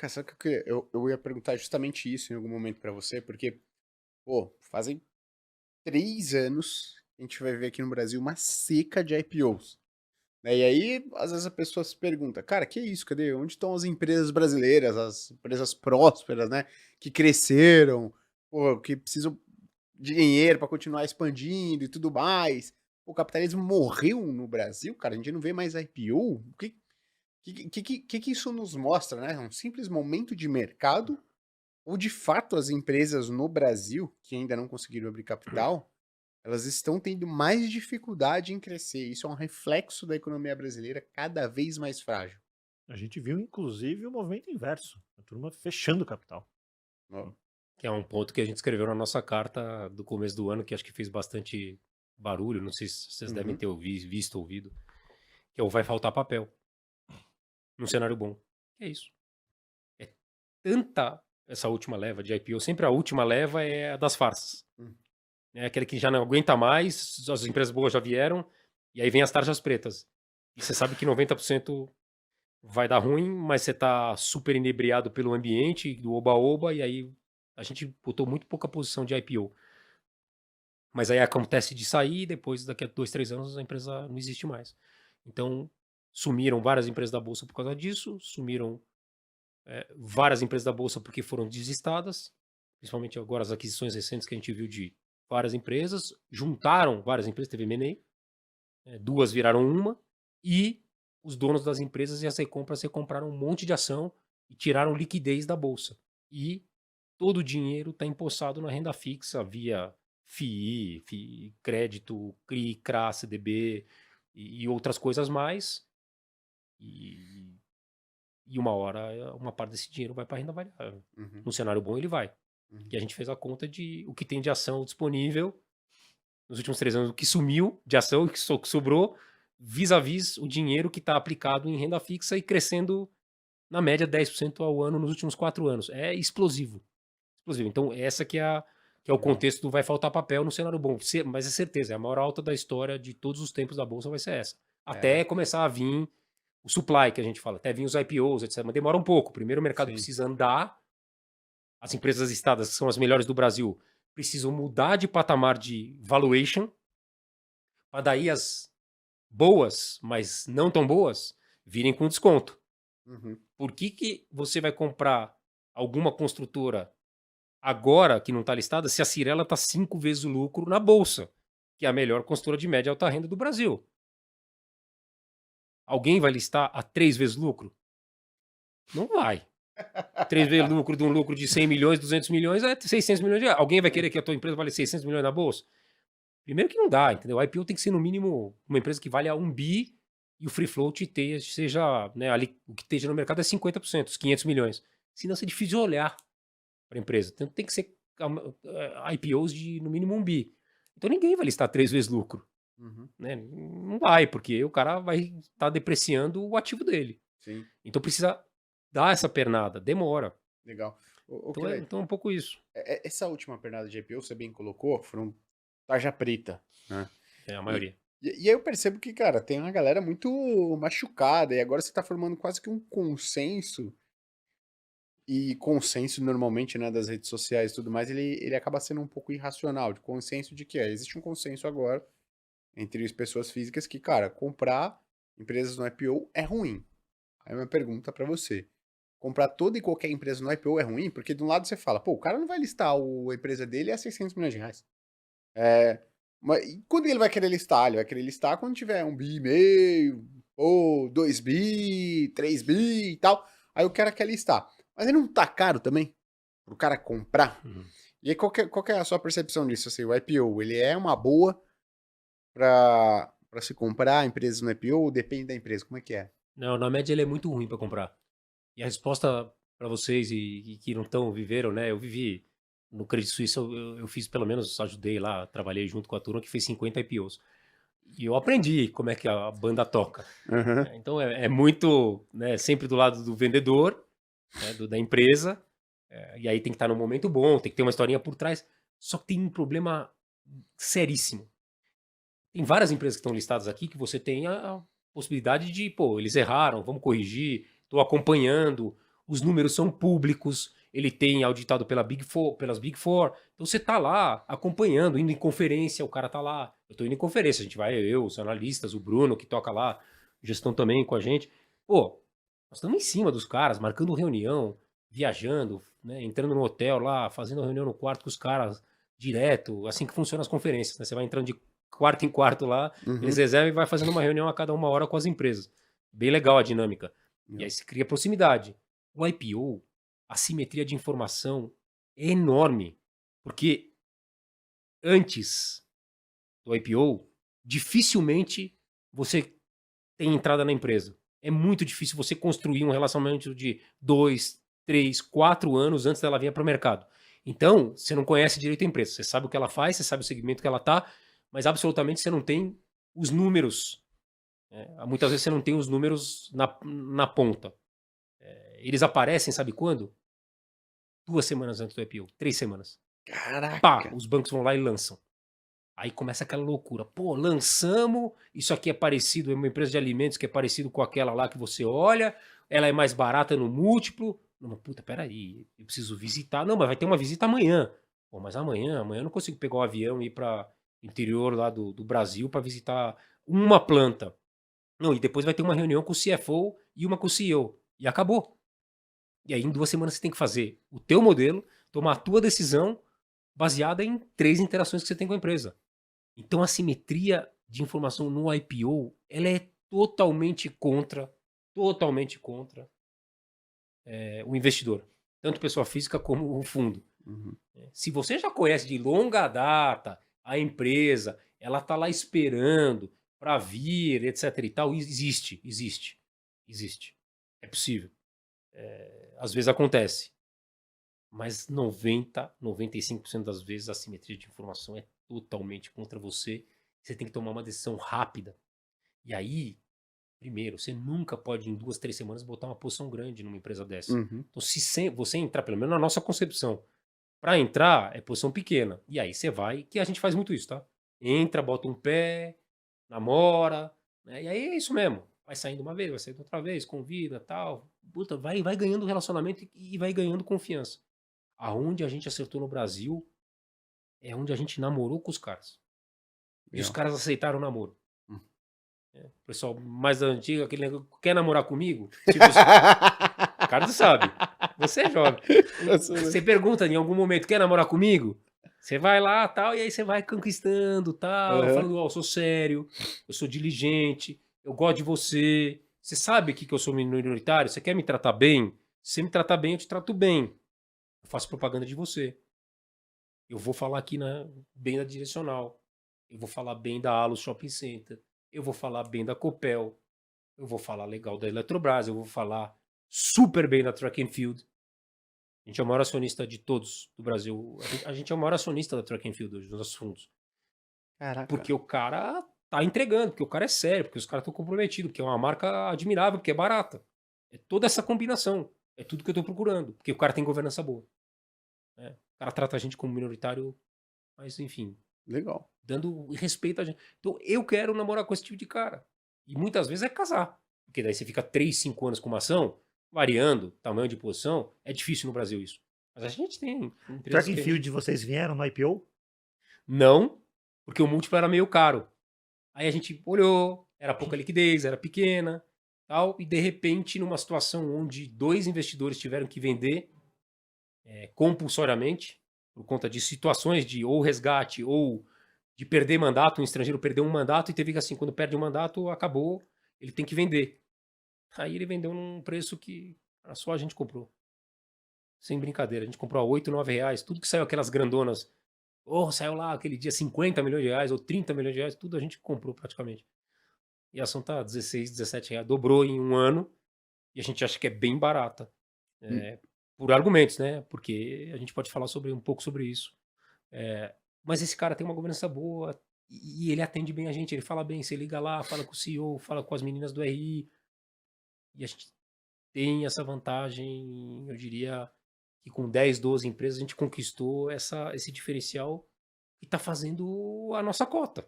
Cara, sabe que eu ia perguntar justamente isso em algum momento pra você, porque, pô, fazem 3 anos que a gente vai ver aqui no Brasil uma seca de IPOs, né, e aí, às vezes a pessoa se pergunta: "Cara, que isso? Cadê? Onde estão as empresas brasileiras, as empresas prósperas, né, que cresceram, pô, que precisam de dinheiro pra continuar expandindo e tudo mais. O capitalismo morreu no Brasil, cara, a gente não vê mais IPO? O que isso nos mostra, né? Um simples momento de mercado ou de fato as empresas no Brasil, que ainda não conseguiram abrir capital, elas estão tendo mais dificuldade em crescer. Isso é um reflexo da economia brasileira cada vez mais frágil. A gente viu, inclusive, o movimento inverso, a turma fechando o capital. Ó, Que é um ponto que a gente escreveu na nossa carta do começo do ano, que acho que fez bastante barulho, não sei se vocês devem uhum, ter visto, ouvido, que é o vai faltar papel num cenário bom. É isso. É tanta essa última leva de IPO, sempre a última leva é a das farsas. hum, É aquele que já não aguenta mais, as empresas boas já vieram, e aí vem as tarjas pretas. E você sabe que 90% vai dar ruim, mas você tá super inebriado pelo ambiente, do oba-oba, e aí a gente botou muito pouca posição de IPO. Mas aí acontece de sair, e depois, daqui a 2, 3 anos, a empresa não existe mais. Então, sumiram várias empresas da bolsa por causa disso, sumiram várias empresas da bolsa porque foram deslistadas, principalmente agora as aquisições recentes que a gente viu de várias empresas, juntaram várias empresas, teve M&A, duas viraram uma, e os donos das empresas e as recompras recompraram um monte de ação e tiraram liquidez da bolsa. E todo o dinheiro está empossado na renda fixa via FII, crédito, CRI, CRA, CDB e outras coisas mais. E, e uma hora uma parte desse dinheiro vai para renda variável. uhum, No cenário bom ele vai. uhum. E a gente fez a conta de o que tem de ação disponível nos últimos 3 anos, o que sumiu de ação, o que sobrou, vis-a-vis o dinheiro que está aplicado em renda fixa e crescendo na média 10% ao ano nos últimos 4 anos. É explosivo. Explosivo. Então, essa que é o Legal. contexto do vai faltar papel no cenário bom. Mas é certeza, é a maior alta da história de todos os tempos da Bolsa vai ser essa. É, Até começar a vir o supply, que a gente fala, até vir os IPOs, etc. Mas demora um pouco. Primeiro o mercado sim. precisa andar, as empresas listadas, que são as melhores do Brasil, precisam mudar de patamar de valuation, para daí as boas, mas não tão boas, virem com desconto. Uhum, Por que você vai comprar alguma construtora agora que não está listada, se a Cirela está 5 vezes o lucro na bolsa, que é a melhor construtora de média e alta renda do Brasil? Alguém vai listar a 3 vezes lucro? Não vai. 3 vezes lucro de um lucro de 100 milhões, 200 milhões é 600 milhões de reais. Alguém vai querer que a tua empresa vale 600 milhões na bolsa? Primeiro que não dá, entendeu? A IPO tem que ser no mínimo uma empresa que vale a 1 bi e o free float seja, né, ali, o que esteja no mercado é 50%, os 500 milhões. Senão é difícil olhar para a empresa. Então tem que ser IPOs de no mínimo 1 bi. Então ninguém vai listar 3 vezes lucro, uhum, né? Não vai, porque o cara vai estar depreciando o ativo dele. sim, Então precisa dar essa pernada, demora. legal. Ô, Então é, Kelly, então é um pouco isso. essa última pernada de IPO, você bem colocou, foram tarja preta, né? É a E, maioria. e aí eu percebo que, cara, tem uma galera muito machucada, e agora você tá formando quase que um consenso, e consenso normalmente, né, das redes sociais e tudo mais, ele acaba sendo um pouco irracional, de consenso de que existe um consenso agora entre as pessoas físicas que, cara, comprar empresas no IPO é ruim. Aí uma pergunta pra você. Comprar toda e qualquer empresa no IPO é ruim? Porque de um lado você fala, pô, o cara não vai listar a empresa dele a 600 milhões de reais. É, mas e quando ele vai querer listar? Ele vai querer listar quando tiver 1,5 bi, ou 2 bi, 3 bi e tal. Aí o cara quer listar. Mas ele não tá caro também? Pro cara comprar? Uhum. E aí qual que é a sua percepção disso? Assim, o IPO, ele é uma boa pra se comprar empresas no IPO ou depende da empresa? Como é que é? Não, na média ele é muito ruim para comprar. E a resposta para vocês e que não estão viveram, né? Eu vivi no Credit Suisse, eu fiz pelo menos, ajudei lá, trabalhei junto com a turma que fez 50 IPOs. E eu aprendi como é que a banda toca. Aham, Então é muito, né, sempre do lado do vendedor, né, da empresa, e aí tem que estar no momento bom, tem que ter uma historinha por trás. Só que tem um problema seríssimo. Tem várias empresas que estão listadas aqui que você tem a possibilidade de, pô, eles erraram, vamos corrigir, estou acompanhando. os números são públicos, ele tem auditado pelas Big Four. Então você tá lá acompanhando, indo em conferência, o cara tá lá. Eu tô indo em conferência, a gente vai, eu, os analistas, o Bruno, que toca lá, gestão também com a gente. Pô, nós estamos em cima dos caras, marcando reunião, viajando, né, entrando no hotel lá, fazendo reunião no quarto com os caras direto, assim que funcionam as conferências, né? Você vai entrando de quarto em quarto lá, eles reservam e vai fazendo uma reunião a cada 1 hora com as empresas. Bem legal a dinâmica. E aí você cria proximidade. O IPO, a simetria de informação é enorme, porque antes do IPO, dificilmente você tem entrada na empresa. É muito difícil você construir um relacionamento de 2, 3, 4 anos antes dela vir para o mercado. Então, você não conhece direito a empresa. Você sabe o que ela faz, você sabe o segmento que ela está, mas absolutamente você não tem os números. Muitas vezes você não tem os números na ponta. Eles aparecem, sabe quando? 2 semanas antes do IPO, 3 semanas. Caraca! Pá, os bancos vão lá e lançam. Aí começa aquela loucura. Pô, lançamos, isso aqui é parecido, é uma empresa de alimentos que é parecido com aquela lá que você olha, ela é mais barata no múltiplo. Não, mas puta, peraí, eu preciso visitar. Não, mas vai ter uma visita amanhã. Pô, mas amanhã eu não consigo pegar um avião e ir para interior lá do Brasil para visitar uma planta. Não, e depois vai ter uma reunião com o CFO e uma com o CEO. E acabou. E aí em 2 semanas você tem que fazer o teu modelo, tomar a tua decisão baseada em 3 interações que você tem com a empresa. Então a simetria de informação no IPO, ela é totalmente contra o investidor. Tanto pessoa física como o fundo. Se você já conhece de longa data a empresa, ela tá lá esperando para vir, etc e tal, existe. É possível. Às vezes acontece. Mas 95% das vezes a simetria de informação é totalmente contra você. Você tem que tomar uma decisão rápida. E aí, primeiro, você nunca pode em 2, 3 semanas botar uma posição grande numa empresa dessa. Então, se você entrar, pelo menos na nossa concepção, para entrar é posição pequena. E aí você vai, que a gente faz muito isso, tá? Entra, bota um pé, namora, né? E aí é isso mesmo. Vai saindo uma vez, vai saindo outra vez, convida, tal. Puta, vai ganhando relacionamento e vai ganhando confiança. Aonde a gente acertou no Brasil é onde a gente namorou com os caras. E os caras aceitaram o namoro. O pessoal mais da antiga, aquele negócio, quer namorar comigo? Se você... O cara não sabe. Você é jovem. Você pergunta em algum momento, quer namorar comigo? Você vai lá, tal, e aí você vai conquistando, tal, falando, ó, eu sou sério, eu sou diligente, eu gosto de você. Você sabe que eu sou minoritário? Você quer me tratar bem? Se você me tratar bem, eu te trato bem. Eu faço propaganda de você. Eu vou falar aqui bem da Direcional. Eu vou falar bem da Alus Shopping Center. Eu vou falar bem da Copel. Eu vou falar legal da Eletrobras. Eu vou falar super bem da Track and Field. A gente é o maior acionista de todos do Brasil. A gente é o maior acionista da Track and Field hoje, dos nossos fundos. Caraca. Porque o cara tá entregando, porque o cara é sério, porque os caras estão comprometidos, porque é uma marca admirável, porque é barata. É toda essa combinação. É tudo que eu tô procurando. Porque o cara tem governança boa. O cara trata a gente como minoritário, mas enfim. Legal. Dando respeito a gente. Então eu quero namorar com esse tipo de cara. E muitas vezes é casar. Porque daí você fica 3, 5 anos com uma ação, variando tamanho de posição. É difícil no Brasil isso. Mas a gente tem. Track and Field, vocês vieram no IPO? Não, porque o múltiplo era meio caro. Aí a gente olhou, era pouca liquidez, era pequena, tal, e de repente, numa situação onde 2 investidores tiveram que vender compulsoriamente, por conta de situações de ou resgate ou de perder mandato, um estrangeiro perdeu um mandato e teve que assim, quando perde um mandato, acabou, ele tem que vender. Aí ele vendeu num preço que só a gente comprou. Sem brincadeira, a gente comprou a 8, 9 reais, tudo que saiu aquelas grandonas. Saiu lá aquele dia 50 milhões de reais ou 30 milhões de reais, tudo a gente comprou praticamente. E a ação tá 16, 17 reais, dobrou em um ano e a gente acha que é bem barata. Por argumentos, né? Porque a gente pode falar um pouco sobre isso. Mas esse cara tem uma governança boa e ele atende bem a gente, ele fala bem, você liga lá, fala com o CEO, fala com as meninas do RI. E a gente tem essa vantagem, eu diria que com 10, 12 empresas a gente conquistou esse diferencial e tá fazendo a nossa cota.